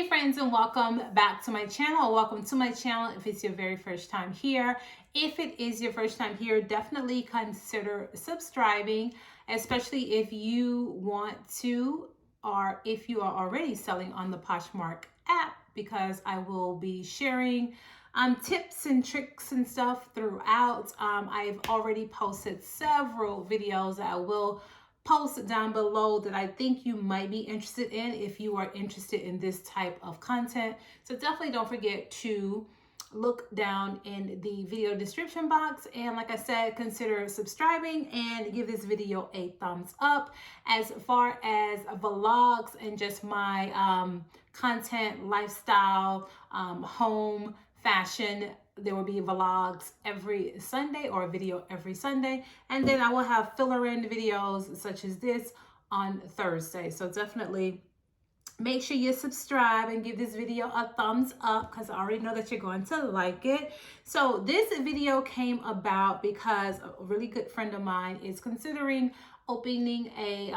friends, and welcome back to my channel. Welcome to my channel if it's your very first time here. If it is your first time here, definitely consider subscribing, especially if you want to or if you are already selling on the Poshmark app, because I will be sharing tips and tricks and stuff throughout. I've already posted several videos that I will post down below that I think you might be interested in if you are interested in this type of content. So definitely don't forget to look down in the video description box, and like I said, consider subscribing and give this video a thumbs up. As far as vlogs and just my content, lifestyle, home, fashion, there will be vlogs every Sunday or a video every Sunday. And then I will have filler in videos such as this on Thursday. So definitely make sure you subscribe and give this video a thumbs up, because I already know that you're going to like it. So this video came about because a really good friend of mine is considering opening a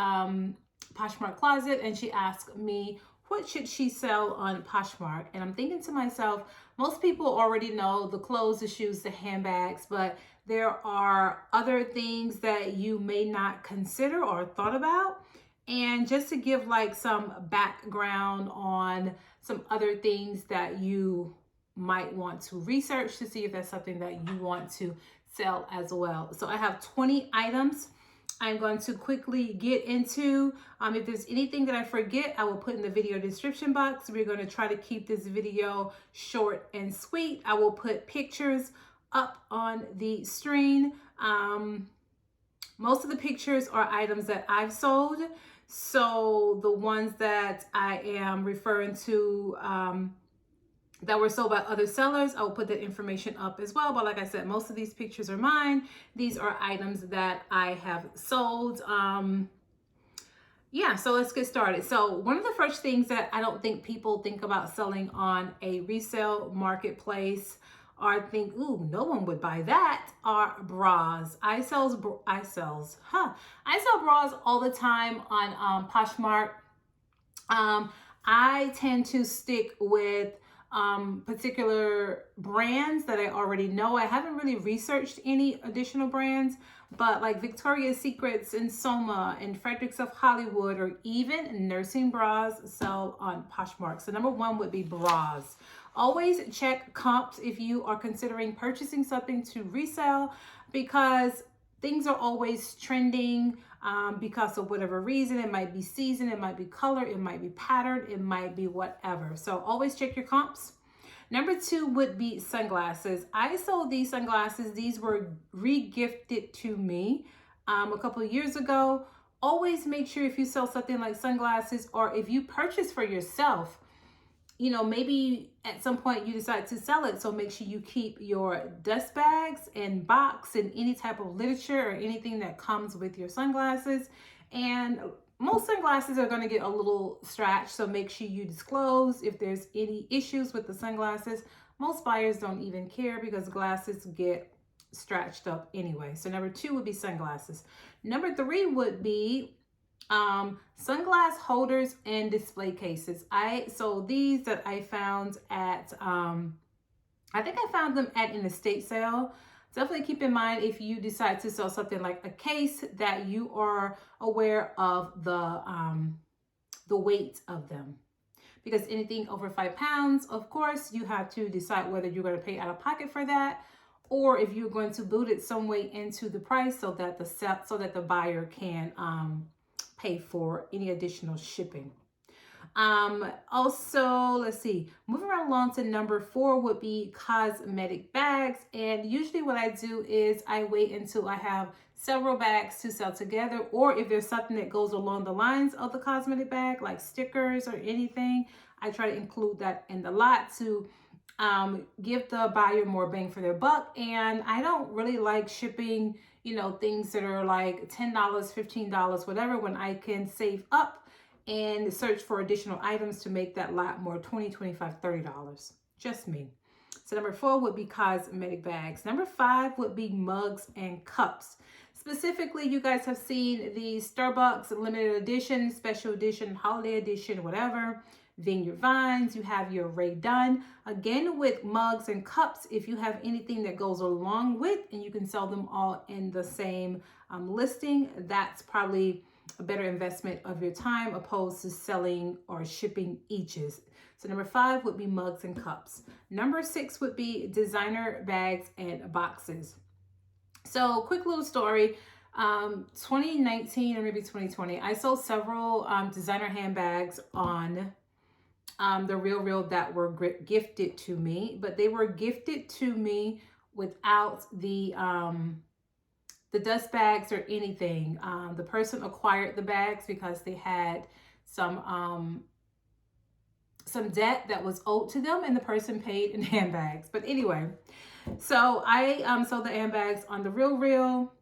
Poshmark closet, and she asked me, what should she sell on Poshmark? And I'm thinking to myself, most people already know the clothes, the shoes, the handbags, but there are other things that you may not consider or thought about. And just to give like some background on some other things that you might want to research to see if that's something that you want to sell as well. So I have 20 items I'm going to quickly get into. If there's anything that I forget, I will put in the video description box. We're going to try to keep this video short and sweet. I will put pictures up on the screen. Most of the pictures are items that I've sold. So the ones that I am referring to that were sold by other sellers, I will put that information up as well. But like I said, most of these pictures are mine. These are items that I have sold. Yeah, so let's get started. So one of the first things that I don't think people think about selling on a resale marketplace, or think, ooh, no one would buy that, are bras. I sell bras all the time on Poshmark. I tend to stick with particular brands that I already know. I haven't really researched any additional brands, but like Victoria's Secrets and Soma and Fredericks of Hollywood, or even nursing bras, sell on Poshmark. So number one would be bras. Always check comps if you are considering purchasing something to resell, because things are always trending because of whatever reason. It might be season, it might be color, it might be pattern, it might be whatever. So always check your comps. Number two would be sunglasses. I sold these sunglasses. These were re-gifted to me a couple of years ago. Always make sure if you sell something like sunglasses, or if you purchase for yourself, you know, maybe at some point you decide to sell it. So make sure you keep your dust bags and box and any type of literature or anything that comes with your sunglasses. And most sunglasses are going to get a little scratched. So make sure you disclose if there's any issues with the sunglasses. Most buyers don't even care because glasses get scratched up anyway. So number two would be sunglasses. Number three would be sunglass holders and display cases. So these that I found at I think I found them at an estate sale. Definitely keep in mind, if you decide to sell something like a case, that you are aware of the weight of them, because anything over 5 pounds, of course, you have to decide whether you're going to pay out of pocket for that, or if you're going to build it some way into the price so that the buyer can pay for any additional shipping. Also, let's see, moving right along to number 4 would be cosmetic bags. And usually what I do is I wait until I have several bags to sell together, or if there's something that goes along the lines of the cosmetic bag, like stickers or anything, I try to include that in the lot to give the buyer more bang for their buck. And I don't really like shipping, you know, things that are like $10, $15, whatever, when I can save up and search for additional items to make that lot more, $20, $25, $30. Just me. So number 4 would be cosmetic bags. Number 5 would be mugs and cups. Specifically, you guys have seen the Starbucks limited edition, special edition, holiday edition, whatever. Vineyard Vines, you have your Ray Dunn. Again, with mugs and cups, if you have anything that goes along with, and you can sell them all in the same listing, that's probably a better investment of your time opposed to selling or shipping eaches. So number 5 would be mugs and cups. Number 6 would be designer bags and boxes. So quick little story. 2019 or maybe 2020, I sold several designer handbags on the Real that were gifted to me, but they were gifted to me without the dust bags or anything. The person acquired the bags because they had some debt that was owed to them, and the person paid in handbags. But anyway, so I sold the handbags on the Real.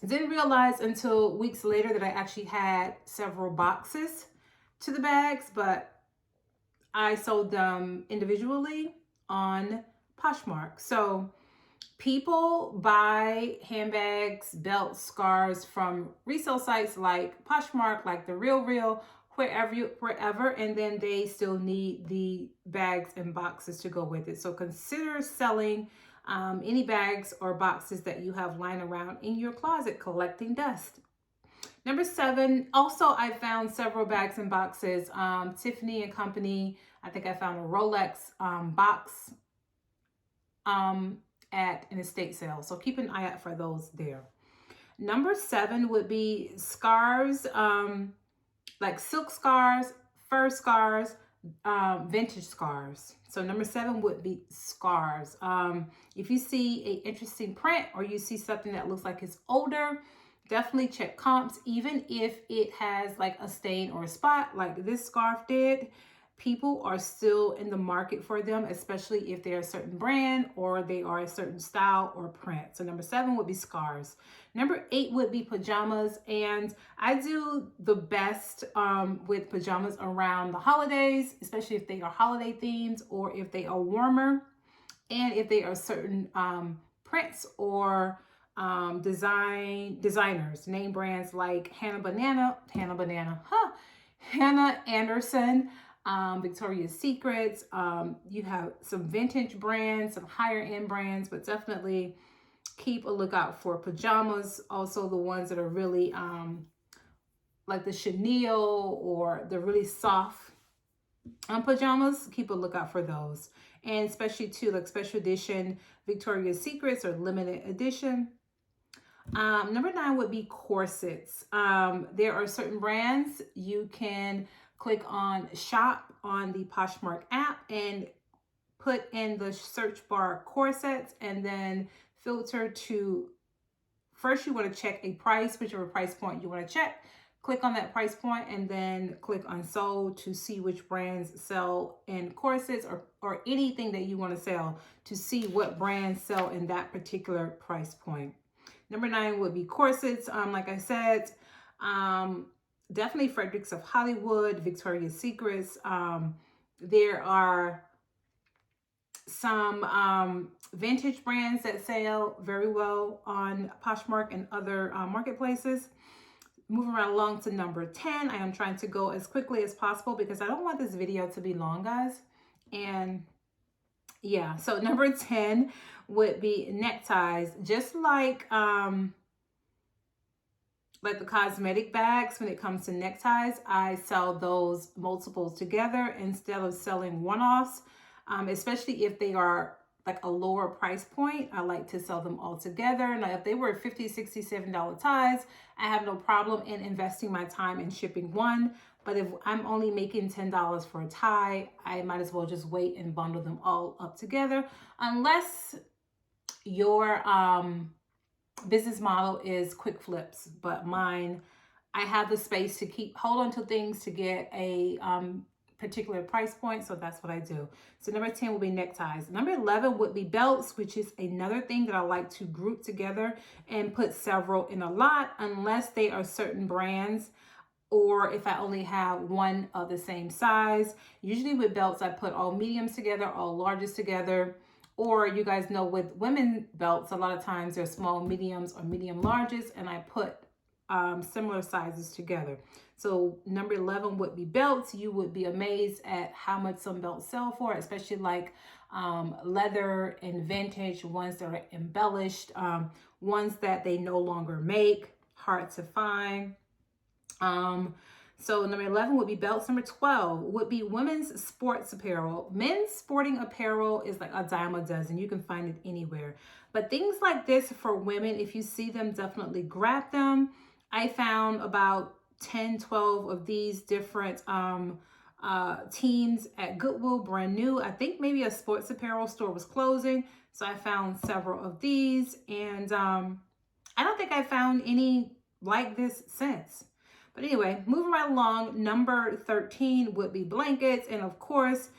Didn't realize until weeks later that I actually had several boxes to the bags, but I sold them individually on Poshmark. So people buy handbags, belts, scarves from resale sites like Poshmark, like the Real, wherever, and then they still need the bags and boxes to go with it. So consider selling any bags or boxes that you have lying around in your closet collecting dust. Number 7, also I found several bags and boxes. Tiffany and Company, I think I found a Rolex box at an estate sale. So keep an eye out for those there. Number 7 would be scarves, like silk scarves, fur scarves, vintage scarves. So number 7 would be scarves. If you see an interesting print or you see something that looks like it's older, definitely check comps. Even if it has like a stain or a spot like this scarf did, people are still in the market for them, especially if they're a certain brand or they are a certain style or print. So number 7 would be scarves. Number 8 would be pajamas, and I do the best with pajamas around the holidays, especially if they are holiday themes or if they are warmer, and if they are certain prints or designers, name brands like Hannah Anderson, Victoria's Secrets. You have some vintage brands, some higher end brands, but definitely keep a lookout for pajamas. Also the ones that are really like the chenille or the really soft pajamas, keep a lookout for those. And especially too, like special edition Victoria's Secrets or limited edition. Number 9 would be corsets. There are certain brands you can click on shop on the Poshmark app and put in the search bar corsets, and then filter to, first you want to check a price, whichever price point you want to check. Click on that price point and then click on sold to see which brands sell in corsets or anything that you want to sell, to see what brands sell in that particular price point. Number 9 would be corsets. Like I said, definitely Fredericks of Hollywood, Victoria's Secrets. There are some vintage brands that sell very well on Poshmark and other marketplaces. Moving right along to number 10. I am trying to go as quickly as possible because I don't want this video to be long, guys. And yeah, so number 10 would be neckties. Just like the cosmetic bags, when it comes to neckties, I sell those multiples together instead of selling one-offs, especially if they are like a lower price point. I like to sell them all together. Now, if they were $50, $60, $70 ties, I have no problem in investing my time in shipping one. But if I'm only making $10 for a tie, I might as well just wait and bundle them all up together, unless your business model is quick flips. But mine, I have the space to hold on to things to get a particular price point, so that's what I do. So number 10 will be neckties. Number 11 would be belts, which is another thing that I like to group together and put several in a lot, unless they are certain brands, or if I only have one of the same size. Usually with belts, I put all mediums together, all larges together. Or you guys know with women belts, a lot of times they're small mediums or medium larges, and I put similar sizes together. So number 11 would be belts. You would be amazed at how much some belts sell for, especially like leather and vintage, ones that are embellished, ones that they no longer make, hard to find. So number 11 would be belts. Number 12 would be women's sports apparel. Men's sporting apparel is like a dime a dozen. You can find it anywhere. But things like this for women, if you see them, definitely grab them. I found about 10, 12 of these different teams at Goodwill, brand new. I think maybe a sports apparel store was closing. So I found several of these. And I don't think I found any like this since. But anyway, moving right along, number 13 would be blankets. And of course,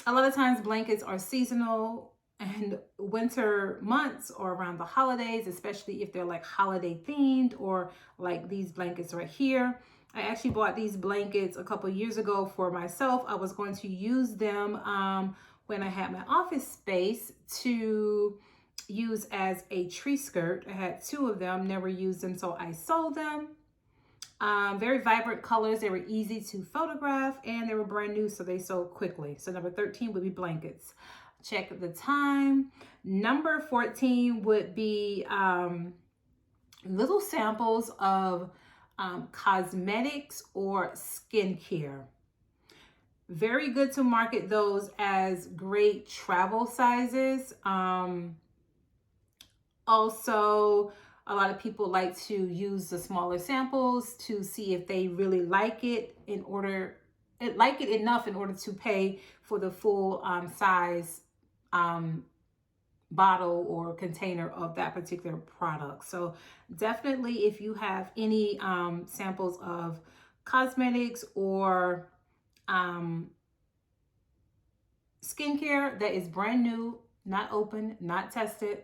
a lot of times blankets are seasonal and winter months or around the holidays, especially if they're like holiday themed, or like these blankets right here. I actually bought these blankets a couple years ago for myself. I was going to use them when I had my office space to use as a tree skirt. I had 2 of them, never used them, so I sold them. Very vibrant colors. They were easy to photograph and they were brand new, so they sold quickly. So number 13 would be blankets. Check the time. Number 14 would be little samples of cosmetics or skincare. Very good to market those as great travel sizes. Also, a lot of people like to use the smaller samples to see if they really like it enough in order to pay for the full size bottle or container of that particular product. So definitely, if you have any samples of cosmetics or skincare that is brand new, not open, not tested,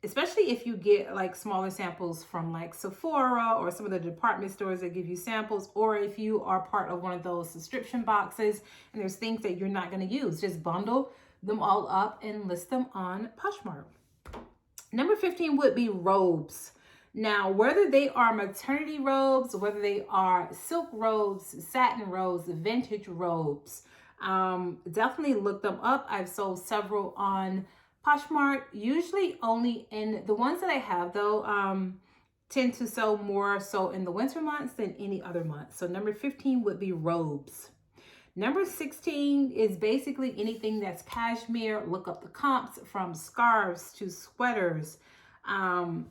especially if you get like smaller samples from like Sephora or some of the department stores that give you samples, or if you are part of one of those subscription boxes and there's things that you're not going to use, just bundle them all up and list them on Poshmark. Number 15 would be robes. Now, whether they are maternity robes, whether they are silk robes, satin robes, vintage robes, definitely look them up. I've sold several on Poshmark, usually only in the ones that I have though, tend to sell more so in the winter months than any other month. So number 15 would be robes. Number 16 is basically anything that's cashmere. Look up the comps from scarves to sweaters. And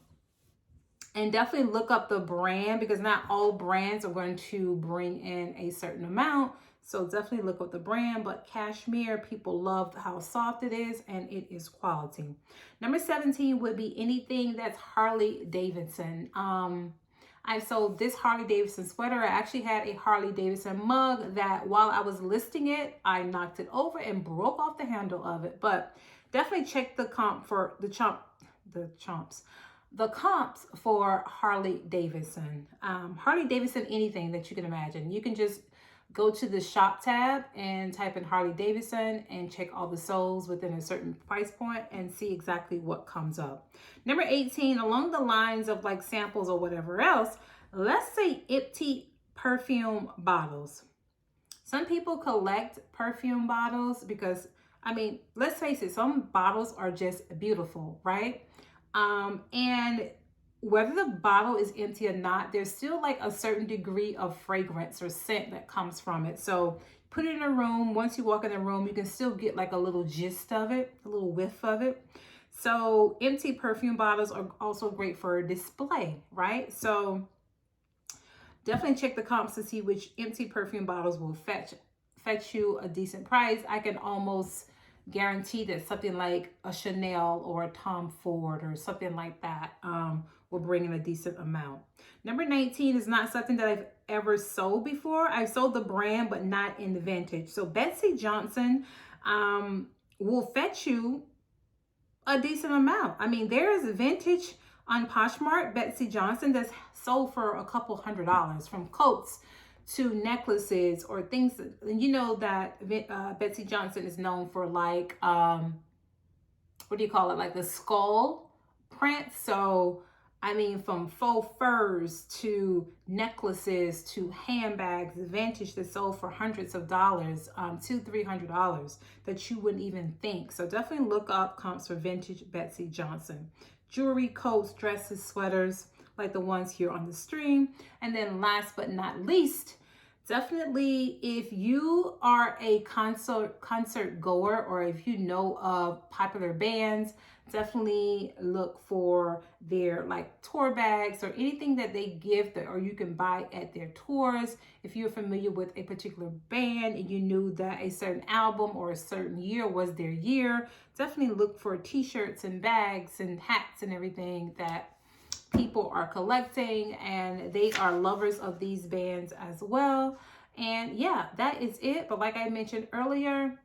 definitely look up the brand, because not all brands are going to bring in a certain amount. So definitely look up the brand, but cashmere, people love how soft it is and it is quality. Number 17 would be anything that's Harley Davidson. I sold this Harley Davidson sweater. I actually had a Harley Davidson mug that while I was listing it, I knocked it over and broke off the handle of it. But definitely check the comp for the comps for Harley Davidson. Harley Davidson, anything that you can imagine. You can just go to the shop tab and type in Harley Davidson and check all the soles within a certain price point and see exactly what comes up. Number 18, along the lines of like samples or whatever else, let's say empty perfume bottles. Some people collect perfume bottles because, I mean, let's face it, some bottles are just beautiful, right? And whether the bottle is empty or not, there's still like a certain degree of fragrance or scent that comes from it. So put it in a room. Once you walk in the room, you can still get like a little gist of it, a little whiff of it. So empty perfume bottles are also great for display, right? So definitely check the comps to see which empty perfume bottles will fetch you a decent price. I can almost guarantee that something like a Chanel or a Tom Ford or something like that will bring in a decent amount. Number 19 is not something that I've ever sold before. I've sold the brand, but not in the vintage. So BETSEY Johnson will fetch you a decent amount. I mean, there is vintage on Poshmark, BETSEY Johnson, that's sold for a couple $100s, from coats to necklaces or things. And you know that BETSEY Johnson is known for like, what do you call it? Like the skull print. So I mean, from faux furs to necklaces to handbags, vintage that sold for hundreds of dollars, $200-300 that you wouldn't even think. So definitely look up comps for vintage Betsey Johnson. Jewelry, coats, dresses, sweaters, like the ones here on the stream. And then last but not least, definitely if you are a concert goer, or if you know of popular bands, definitely look for their like tour bags or anything that they give that, or you can buy at their tours. If you're familiar with a particular band and you knew that a certain album or a certain year was their year, definitely look for t-shirts and bags and hats and everything that people are collecting, and they are lovers of these bands as well. And yeah, that is it. But like I mentioned earlier,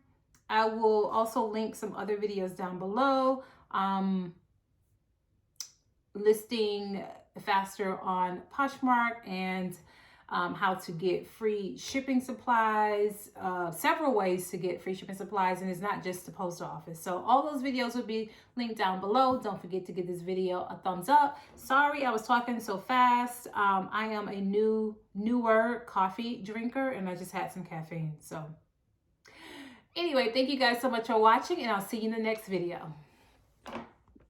I will also link some other videos down below, listing faster on Poshmark and how to get free shipping supplies, several ways to get free shipping supplies, and it's not just the post office. So all those videos will be linked down below. Don't forget to give this video a thumbs up. Sorry I was talking so fast. I am a newer coffee drinker, and I just had some caffeine. So anyway, thank you guys so much for watching, and I'll see you in the next video.